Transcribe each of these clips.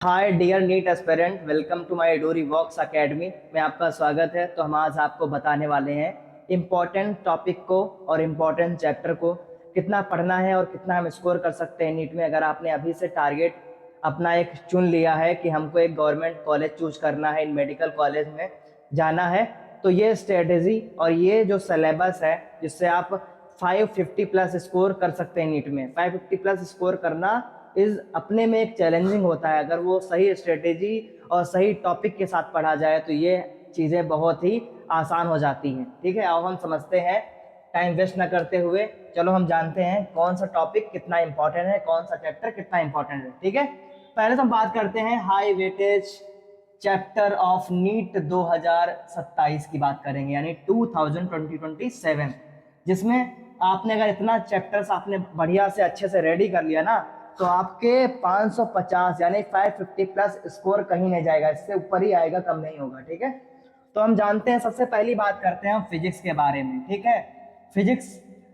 Hi dear NEET aspirant, welcome to my डोरी वॉक्स academy में आपका स्वागत है। तो हम आज आपको बताने वाले हैं इम्पॉर्टेंट टॉपिक को और इम्पॉर्टेंट चैप्टर को कितना पढ़ना है और कितना हम स्कोर कर सकते हैं नीट में। अगर आपने अभी से टारगेट अपना एक चुन लिया है कि हमको एक गवर्नमेंट कॉलेज चूज करना है, इन मेडिकल कॉलेज में जाना है, तो ये स्ट्रेटेजी और ये जो सिलेबस है जिससे आप 550 प्लस स्कोर कर सकते हैं नीट में। 550 प्लस स्कोर करना इज अपने में एक चैलेंजिंग होता है। अगर वो सही स्ट्रेटेजी और सही टॉपिक के साथ पढ़ा जाए तो ये चीज़ें बहुत ही आसान हो जाती हैं। ठीक है, अब हम समझते हैं टाइम वेस्ट ना करते हुए। चलो हम जानते हैं कौन सा टॉपिक कितना इंपॉर्टेंट है, कौन सा चैप्टर कितना इंपॉर्टेंट है। ठीक है, पहले तो हम बात करते हैं high weightage chapter of NEET 2027 की बात करेंगे, यानी 2027, जिसमें आपने अगर इतना चैप्टर्स आपने बढ़िया से अच्छे से रेडी कर लिया ना तो आपके 550 यानी 550 प्लस स्कोर कहीं नहीं जाएगा, इससे ऊपर ही आएगा, कम नहीं होगा। ठीक है, तो हम जानते हैं, सबसे पहली बात करते हैं हम फिजिक्स के बारे में। ठीक है, फिजिक्स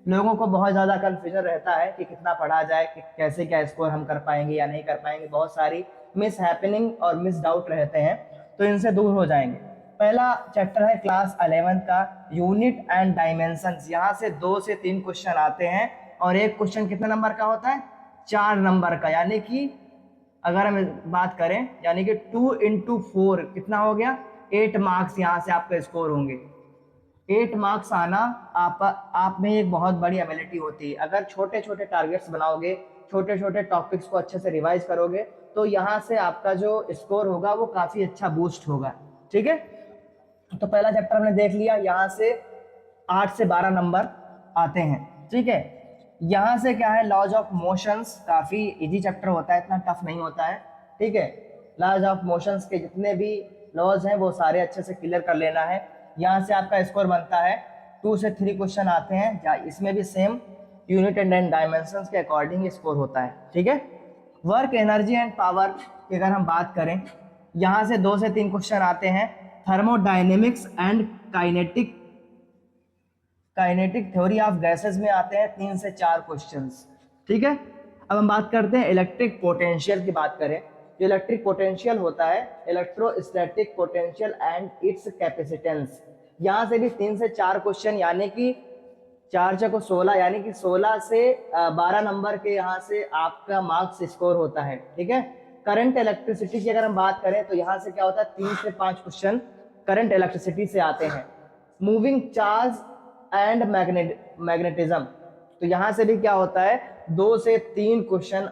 लोगों को बहुत ज़्यादा कन्फ्यूजन रहता है कि कितना पढ़ा जाए, कि कैसे क्या स्कोर हम कर पाएंगे या नहीं कर पाएंगे। बहुत सारी मिस हैपनिंग और मिस डाउट रहते हैं, तो इनसे दूर हो जाएंगे। पहला चैप्टर है क्लास 11 का यूनिट एंड डायमेंशंस। यहाँ से 2 से 3 क्वेश्चन आते हैं और एक क्वेश्चन कितने नंबर का होता है? 4 नंबर का, यानी कि अगर हम बात करें यानी कि 2 इंटू 4 कितना हो गया? 8 मार्क्स यहाँ से आपका स्कोर होंगे। 8 मार्क्स आना आप में एक बहुत बड़ी एबिलिटी होती है। अगर छोटे छोटे टारगेट्स बनाओगे, छोटे छोटे टॉपिक्स को अच्छे से रिवाइज करोगे, तो यहाँ से आपका जो स्कोर होगा वो काफ़ी अच्छा बूस्ट होगा। ठीक है, तो पहला चैप्टर हमने देख लिया। यहाँ से 8 से 12 नंबर आते हैं। ठीक है, यहाँ से क्या है, लॉज ऑफ मोशंस, काफ़ी इजी चैप्टर होता है, इतना टफ नहीं होता है। ठीक है, लॉज ऑफ मोशंस के जितने भी लॉज हैं वो सारे अच्छे से क्लियर कर लेना है। यहाँ से आपका स्कोर बनता है 2 से 3 क्वेश्चन आते हैं, इसमें भी सेम यूनिट एंड डायमेंशंस के अकॉर्डिंग स्कोर होता है। ठीक है, वर्क, एनर्जी एंड पावर की अगर हम बात करें, यहाँ से 2 से 3 क्वेश्चन आते हैं। Thermodynamics and kinetic theory of gases में आते हैं 3 से 4 क्वेश्चंस। ठीक है, अब हम बात करते हैं इलेक्ट्रिक पोटेंशियल की। बात करें, जो इलेक्ट्रिक पोटेंशियल होता है, electrostatic potential and it's capacitance, यहाँ से भी 3 से 4 क्वेश्चन, यानी कि 4 चको 16, यानी कि 16 से 12 नंबर के यहाँ से आपका मार्क्स स्कोर होता है। ठीक है, करंट इलेक्ट्रिसिटी की अगर हम बात करें तो यहाँ से क्या होता है, 3 से 5 क्वेश्चन करंट इलेक्ट्रिसिटी से आते हैं। मूविंग चार्ज एंड मैग्नेटिज्म, तो यहाँ से भी क्या होता है, 2 से 3 क्वेश्चन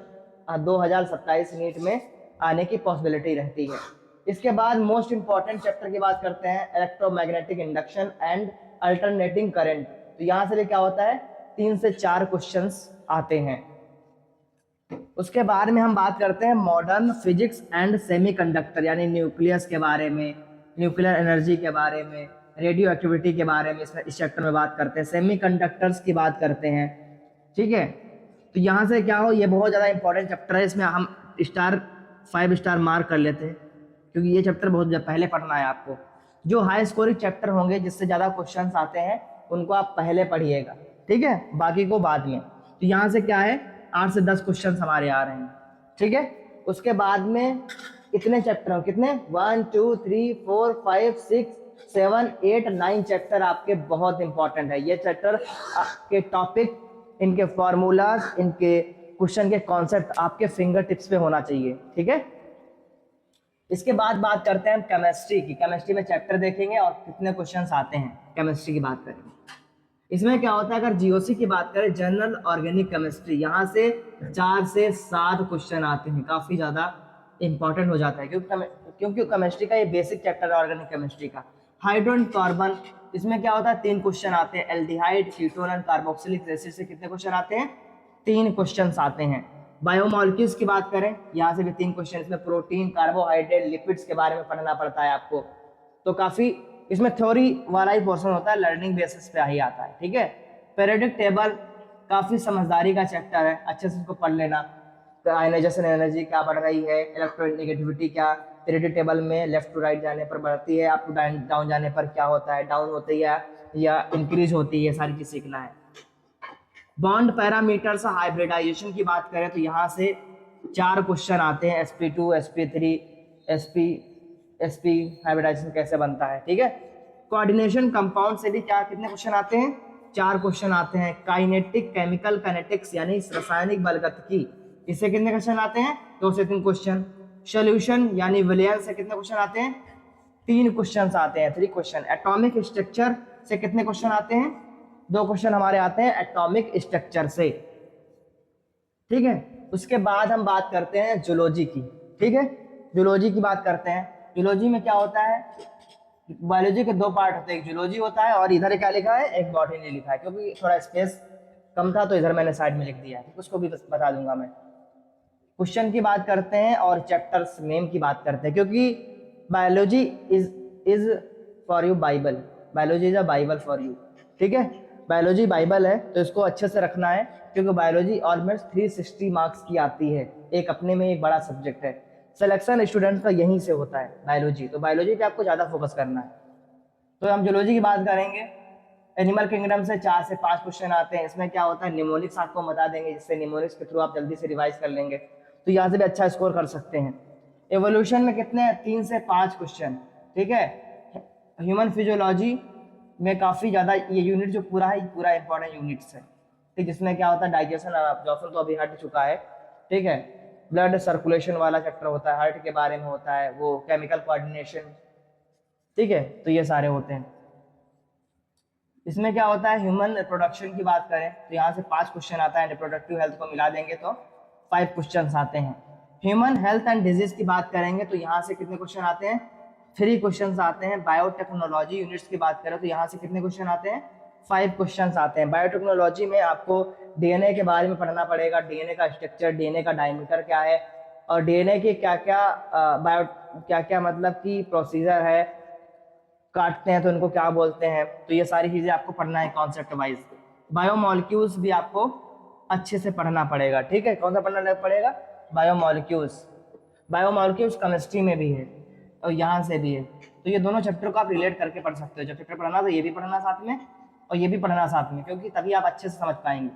2027 नीट में आने की पॉसिबिलिटी रहती है। इसके बाद मोस्ट इंपॉर्टेंट चैप्टर की बात करते हैं, electromagnetic induction and alternating current. तो यहाँ से भी क्या होता है, 3 से 4 क्वेश्चंस आते हैं। उसके बाद में हम बात करते हैं मॉडर्न फिजिक्स एंड सेमीकंडक्टर, यानी न्यूक्लियस के बारे में, न्यूक्लियर एनर्जी के बारे में, रेडियो एक्टिविटी के बारे में इस चैप्टर में बात करते हैं। सेमीकंडक्टर्स की बात करते हैं। ठीक है, तो यहाँ से क्या हो, ये बहुत ज़्यादा इंपॉर्टेंट चैप्टर है, इसमें हम 5 स्टार मार्क कर लेते हैं, क्योंकि ये चैप्टर बहुत पहले पढ़ना है आपको। जो हाई स्कोरिंग चैप्टर होंगे, जिससे ज़्यादा क्वेश्चन आते हैं, उनको आप पहले पढ़िएगा। ठीक है, बाकी को बाद में। तो यहाँ से क्या है, 8 से 10 क्वेश्चन हमारे आ रहे हैं। ठीक है, उसके बाद में कितने चैप्टर हो, कितने 1 2 3 4 5 6 7 8 9 चैप्टर आपके बहुत इंपॉर्टेंट है। ये चैप्टर के टॉपिक, इनके फॉर्मूलाज, इनके क्वेश्चन के कॉन्सेप्ट आपके फिंगर टिप्स पे होना चाहिए। ठीक है, इसके बाद बात करते हैं हम केमिस्ट्री की। केमिस्ट्री में चैप्टर देखेंगे और कितने क्वेश्चंस आते हैं, केमिस्ट्री की बात करेंगे। इसमें क्या होता है, अगर जीओसी की बात करें, जनरल ऑर्गेनिक केमिस्ट्री, यहाँ से 4 से 7 क्वेश्चन आते हैं, काफ़ी ज़्यादा इंपॉर्टेंट हो जाता है, क्योंकि केमिस्ट्री का ये बेसिक चैप्टर है ऑर्गेनिक केमिस्ट्री का। हाइड्रोजन कार्बन, इसमें क्या होता है, 3 क्वेश्चन आते हैं। Aldehyde, ketone and carboxylic acid से कितने क्वेश्चन आते हैं? 3 क्वेश्चन आते हैं। बायोमॉलिक्यूल्स की बात करें, यहाँ से भी 3 क्वेश्चन, इसमें प्रोटीन, कार्बोहाइड्रेट, लिपिड्स के बारे में पढ़ना पड़ता है आपको। तो काफ़ी इसमें थ्योरी वाला ही पोर्शन होता है, लर्निंग बेसिस पे ही आता है। ठीक है, पीरियोडिक टेबल काफ़ी समझदारी का चैप्टर है, अच्छे से उसको पढ़ लेना। आयनाइजेशन एनर्जी क्या बढ़ रही है, इलेक्ट्रोनेगेटिविटी क्या पीरियोडिक टेबल में लेफ्ट टू राइट जाने पर बढ़ती है, अप टू डाउन जाने पर क्या होता है, डाउन होती है या इंक्रीज होती है, सारी चीज़ सीखना है। बॉन्ड पैरामीटर्स, हाइब्रिडाइजेशन की बात करें तो यहाँ से 4 क्वेश्चन आते हैं, sp2 sp3 sp हाइब्रिडाइजेशन कैसे बनता है, ठीक है। कोऑर्डिनेशन कंपाउंड से भी क्या कितने क्वेश्चन आते हैं, 4 क्वेश्चन आते हैं। काइनेटिक केमिकल काइनेटिक्स यानी रासायनिक बलगतिकी, इससे कितने क्वेश्चन आते हैं, 2 से 3 क्वेश्चन। सोल्यूशन यानी विलयन से कितने क्वेश्चन आते हैं, 3 क्वेश्चन आते हैं, 3 क्वेश्चन। एटॉमिक स्ट्रक्चर से कितने क्वेश्चन आते हैं, 2 क्वेश्चन हमारे आते हैं एटॉमिक स्ट्रक्चर से, ठीक है। उसके बाद हम बात करते हैं जूलॉजी की, ठीक है। जूलॉजी की बात करते हैं। जूलॉजी में क्या होता है, बायोलॉजी के 2 पार्ट होते हैं, एक जूलॉजी होता है और इधर क्या लिखा है, एक बॉटनी लिखा है, क्योंकि थोड़ा स्पेस कम था तो इधर मैंने साइड में लिख दिया है, उसको भी बता दूंगा मैं। क्वेश्चन की बात करते हैं और चैप्टर्स नेम की बात करते हैं, क्योंकि biology is for you Bible, biology is a Bible for you, ठीक है। बायोलॉजी बाइबल है तो इसको अच्छे से रखना है, क्योंकि बायोलॉजी ऑलमोस्ट 360 मार्क्स की आती है, एक अपने में एक बड़ा सब्जेक्ट है। सिलेक्शन स्टूडेंट का यहीं से होता है बायोलॉजी, तो बायोलॉजी पे आपको ज़्यादा फोकस करना है। तो हम जूलॉजी की बात करेंगे। एनिमल किंगडम से 4 से 5 क्वेश्चन आते हैं। इसमें क्या होता है, निमोनिक्स आपको बता देंगे, जिससे निमोनिक्स के थ्रू आप जल्दी से रिवाइज कर लेंगे, तो यहाँ से भी अच्छा स्कोर कर सकते हैं। एवोल्यूशन में कितने, 3 से 5 क्वेश्चन, ठीक है। ह्यूमन फिजियोलॉजी में काफ़ी ज़्यादा ये यूनिट जो पूरा है, पूरा इंपॉर्टेंट यूनिट्स है, ठीक। जिसमें क्या होता है, डाइजेशन ऑब्जॉर्प्शन तो अभी हट चुका है, ठीक है। ब्लड सर्कुलेशन वाला चैप्टर होता है, हार्ट के बारे में होता है, वो केमिकल कोऑर्डिनेशन, ठीक है। तो ये सारे होते हैं। इसमें क्या होता है, ह्यूमन रिप्रोडक्शन की बात करें तो यहाँ से 5 क्वेश्चन आता है, रिप्रोडक्टिव हेल्थ को मिला देंगे तो 5 क्वेश्चन आते हैं। ह्यूमन हेल्थ एंड डिजीज की बात करेंगे तो यहाँ से कितने क्वेश्चन आते हैं, 3 क्वेश्चन आते हैं। बायोटेक्नोलॉजी यूनिट्स की बात करें तो यहाँ से कितने क्वेश्चन आते हैं, 5 क्वेश्चन आते हैं। बायोटेक्नोलॉजी में आपको डीएनए के बारे में पढ़ना पड़ेगा, डीएनए का स्ट्रक्चर, डीएनए का डायमीटर क्या है, और डीएनए के क्या क्या मतलब कि प्रोसीजर है, काटते हैं तो उनको क्या बोलते हैं, तो ये सारी चीज़ें आपको पढ़ना है कॉन्सेप्ट वाइज। बायोमॉलिक्यूल्स भी आपको अच्छे से पढ़ना पड़ेगा, ठीक है। कौन सा पढ़ना पड़ेगा, बायोमॉलिक्यूल्स। बायोमॉलिक्यूल्स केमिस्ट्री में भी है और यहाँ से भी है, तो ये दोनों चैप्टर को आप रिलेट करके पढ़ सकते हो। जब चैप्टर पढ़ना तो ये भी पढ़ना साथ में और ये भी पढ़ना साथ में, क्योंकि तभी आप अच्छे से समझ पाएंगे।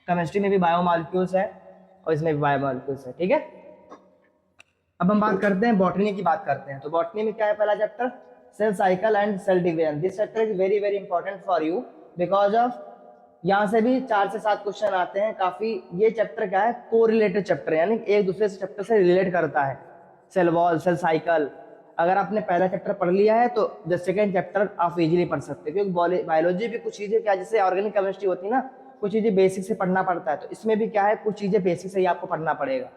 केमिस्ट्री में भी बायोमॉलिक्यूल्स है और इसमें भी बायोमॉलिक्यूल्स है, ठीक है। अब हम बात करते हैं बॉटनी की, बात करते हैं। तो बॉटनी में क्या है, पहला chapter cell cycle and cell division. This chapter is very very important for you because of यहाँ से भी 4 से 7 क्वेश्चन आते हैं काफी। ये चैप्टर क्या है, कोरिलेटेड चैप्टर है, यानी एक दूसरे से चैप्टर से रिलेट करता है। सेल वॉल, सेल साइकिल, अगर आपने पहला चैप्टर पढ़ लिया है तो द सेकेंड चैप्टर आप इजीली पढ़ सकते हैं, क्योंकि बायोलॉजी भी कुछ चीजें क्या, जैसे ऑर्गेनिक केमिस्ट्री होती है ना, कुछ चीजें बेसिक से पढ़ना पड़ता है, तो इसमें भी क्या है, कुछ चीजें बेसिक से ही आपको पढ़ना पड़ेगा।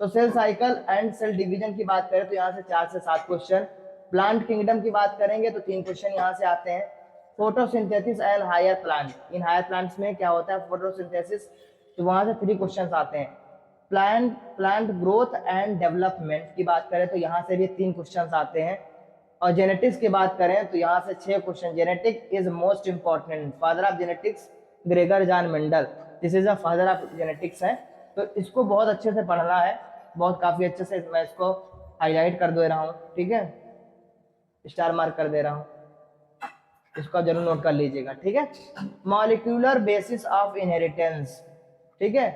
तो cell cycle and cell division की बात करें तो यहाँ से 4 से 7 क्वेश्चन। प्लांट किंगडम की बात करेंगे तो 3 क्वेश्चन यहाँ से आते हैं। फोटोसिंथेसिस एंड हायर प्लांट, इन हायर प्लांट्स में क्या होता है, फोटोसिंथेसिस, तो वहां से 3 क्वेश्चन आते हैं। प्लांट ग्रोथ एंड डेवलपमेंट की बात करें तो यहाँ से भी 3 क्वेश्चन आते हैं। और जेनेटिक्स की बात करें तो यहाँ से 6 question. Genetic is most important, father of genetics Gregor John Mendel, this is a father of genetics है, तो इसको बहुत अच्छे से पढ़ना है, बहुत काफी अच्छे से। मैं इसको हाईलाइट कर दे रहा हूँ, ठीक है, स्टार मार्क कर दे रहा हूँ, इसको जरूर नोट कर लीजिएगा, ठीक है। मॉलिक्यूलर बेसिस ऑफ इनहेरिटेंस, ठीक है,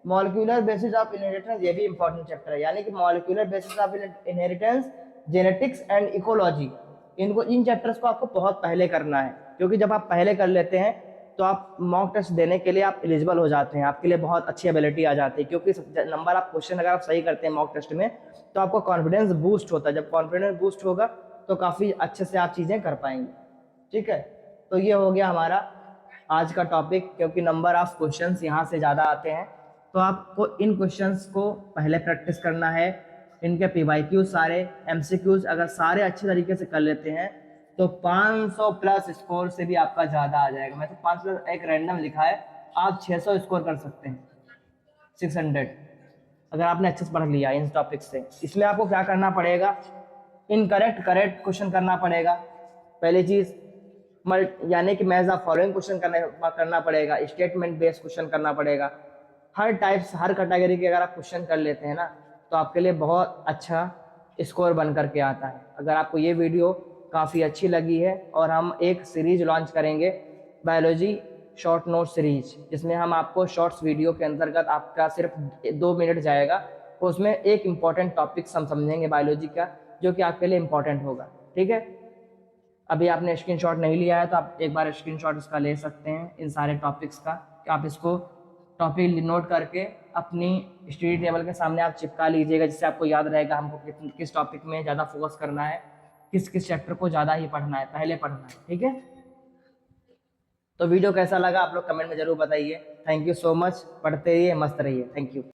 मॉलिक्यूलर बेसिस ऑफ इनहेरिटेंस, ये भी इंपॉर्टेंट चैप्टर है, यानी कि molecular basis of inheritance, genetics and ecology, इनको, इन चैप्टर्स को आपको बहुत पहले करना है, क्योंकि जब आप पहले कर लेते हैं तो आप मॉक टेस्ट देने के लिए आप एलिजिबल हो जाते हैं, आपके लिए बहुत अच्छी एबिलिटी आ जाती है, क्योंकि नंबर आप क्वेश्चन अगर आप सही करते हैं मॉक टेस्ट में तो आपको कॉन्फिडेंस बूस्ट होता है, जब कॉन्फिडेंस बूस्ट होगा तो काफ़ी अच्छे से आप चीज़ें कर पाएंगे, ठीक है। तो ये हो गया हमारा आज का टॉपिक, क्योंकि नंबर ऑफ क्वेश्चंस यहाँ से ज़्यादा आते हैं, तो आपको इन क्वेश्चंस को पहले प्रैक्टिस करना है। इनके पीवाईक्यू सारे, एमसीक्यूज अगर सारे अच्छे तरीके से कर लेते हैं तो 500 प्लस स्कोर से भी आपका ज़्यादा आ जाएगा। मैं तो 500 एक रैंडम लिखा है, आप 600 स्कोर कर सकते हैं, 600, अगर आपने अच्छे से पढ़ लिया इन टॉपिक से। इसमें आपको क्या करना पड़ेगा, इनकरेक्ट करेक्ट क्वेश्चन करना पड़ेगा, पहली चीज़, यानी कि मैच द फॉलोइंग क्वेश्चन करना पड़ेगा, स्टेटमेंट बेस्ड क्वेश्चन करना पड़ेगा। हर टाइप्स, हर कैटेगरी के अगर आप क्वेश्चन कर लेते हैं ना तो आपके लिए बहुत अच्छा स्कोर बन करके आता है। अगर आपको ये वीडियो काफ़ी अच्छी लगी है, और हम एक सीरीज लॉन्च करेंगे बायोलॉजी शॉर्ट नोट सीरीज, जिसमें हम आपको शॉर्ट्स वीडियो के अंतर्गत आपका सिर्फ 2 मिनट जाएगा, उसमें एक इम्पॉर्टेंट टॉपिक्स हम समझेंगे बायोलॉजी का, जो कि आपके लिए इम्पॉर्टेंट होगा। ठीक है, अभी आपने स्क्रीनशॉट नहीं लिया है तो आप एक बार स्क्रीनशॉट इसका ले सकते हैं इन सारे टॉपिक्स का, कि आप इसको टॉपिक नोट करके अपनी स्टडी टेबल के सामने आप चिपका लीजिएगा, जिससे आपको याद रहेगा हमको किस टॉपिक में ज़्यादा फोकस करना है, किस किस चैप्टर को ज़्यादा ही पढ़ना है, पहले पढ़ना है। ठीक है, तो वीडियो कैसा लगा आप लोग कमेंट में ज़रूर बताइए। थैंक यू सो मच, पढ़ते रहिए, मस्त रहिए, थैंक यू।